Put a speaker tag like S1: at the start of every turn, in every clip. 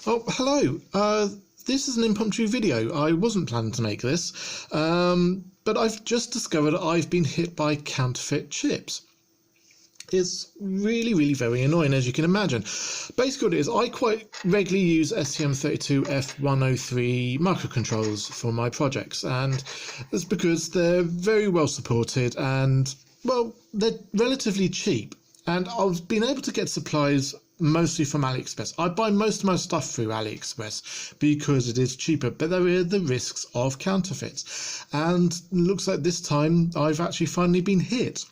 S1: Oh, hello. This is an impromptu video. I wasn't planning to make this, but I've just discovered I've been hit by counterfeit chips. It's really very annoying, as you can imagine. Basically what it is, I quite regularly use STM32F103 microcontrollers for my projects, and it's because they're very well supported and, well, they're relatively cheap. And I've been able to get supplies mostly from AliExpress. I buy most of my stuff through AliExpress because it is cheaper, but there are the risks of counterfeits. And it looks like this time I've actually finally been hit.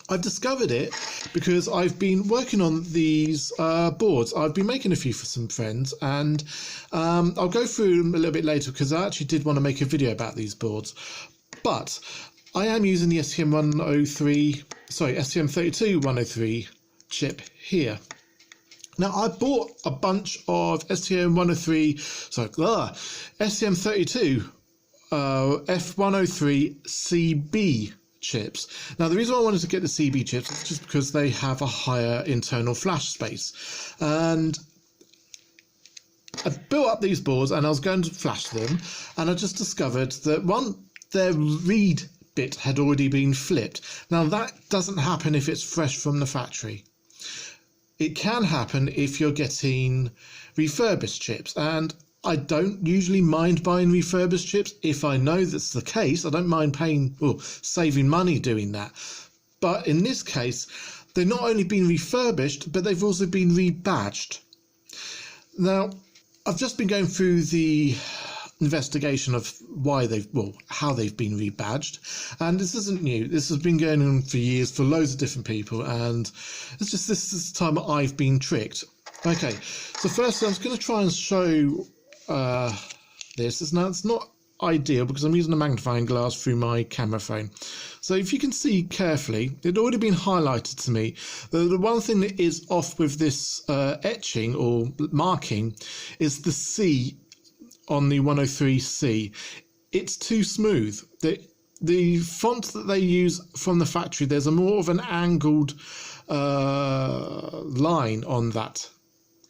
S1: I've discovered it because I've been working on these boards. I've been making a few for some friends, and I'll go through them a little bit later because I actually did want to make a video about these boards. But I am using the STM32-103 chip here. Now, I bought a bunch of STM32 F103 CB chips. Now, the reason I wanted to get the CB chips is just because they have a higher internal flash space. And I built up these boards and I was going to flash them, and I just discovered that their read bit had already been flipped. Now, that doesn't happen if it's fresh from the factory. It can happen if you're getting refurbished chips, and I don't usually mind buying refurbished chips. If I know that's the case, I don't mind paying or saving money doing that. But in this case, they've not only been refurbished, but they've also been rebadged. Now, I've just been going through the investigation of how they've been rebadged, and this isn't new. This has been going on for years for loads of different people, and it's just this time I've been tricked. Okay, so first I'm just going to try and show this. Now, it's not ideal because I'm using a magnifying glass through my camera phone. So if you can see carefully, it'd already been highlighted to me that the one thing that is off with this etching or marking is the C on the 103C. It's too smooth. The font that they use from the factory, there's a more of an angled line on that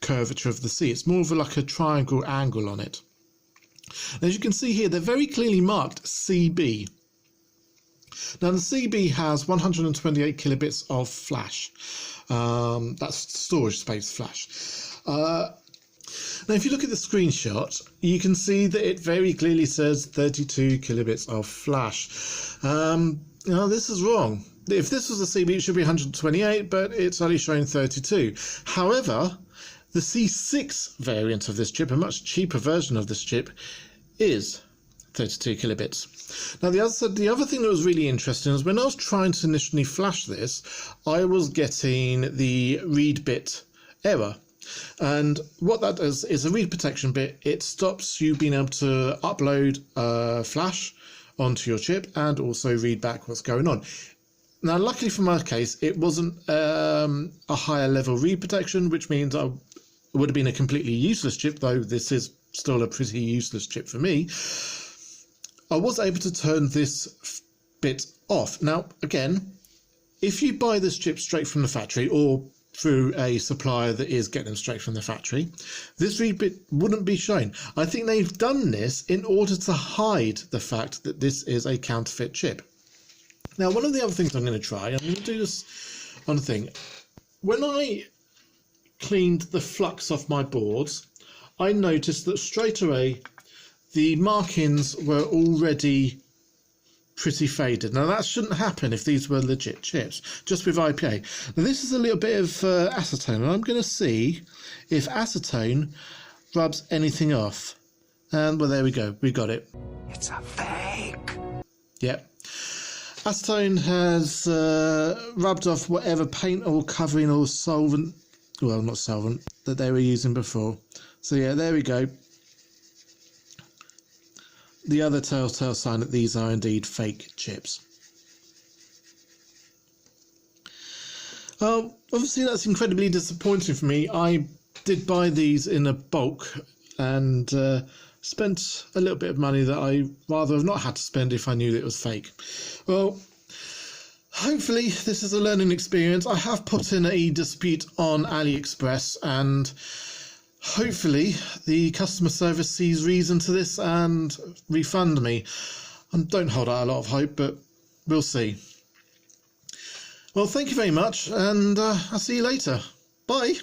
S1: curvature of the C. It's more of like a triangle angle on it. As you can see here, they're very clearly marked CB. Now, the CB has 128 kilobits of flash. That's storage space flash. Now, if you look at the screenshot, you can see that it very clearly says 32 kilobits of flash. Now, this is wrong. If this was a CB, it should be 128, but it's only showing 32. However, the C6 variant of this chip, a much cheaper version of this chip, is 32 kilobits. Now, the other thing that was really interesting is when I was trying to initially flash this, I was getting the read bit error. And what that does is a read protection bit. It stops you being able to upload flash onto your chip and also read back what's going on. Now, luckily for my case, it wasn't a higher level read protection, which means it would have been a completely useless chip, though this is still a pretty useless chip for me. I was able to turn this bit off. Now, again, if you buy this chip straight from the factory or through a supplier that is getting them straight from the factory, this read bit wouldn't be shown. I think they've done this in order to hide the fact that this is a counterfeit chip. Now, one of the other things I'm going to do this on a thing. When I cleaned the flux off my boards, I noticed that straight away the markings were already pretty faded. Now, that shouldn't happen if these were legit chips, just with IPA. Now, this is a little bit of acetone, and I'm going to see if acetone rubs anything off. And, well, there we go. We got it.
S2: It's a fake.
S1: Yep. Acetone has rubbed off whatever paint or covering or solvent, well, not solvent, that they were using before. So, yeah, there we go. The other telltale sign that these are indeed fake chips. Obviously, that's incredibly disappointing for me. I did buy these in a bulk and spent a little bit of money that I rather have not had to spend if I knew that it was fake. Well, hopefully this is a learning experience. I have put in a dispute on AliExpress, and Hopefully the customer service sees reason to this and refund me. Don't hold out a lot of hope, but we'll see. Well, thank you very much, and I'll see you later. Bye.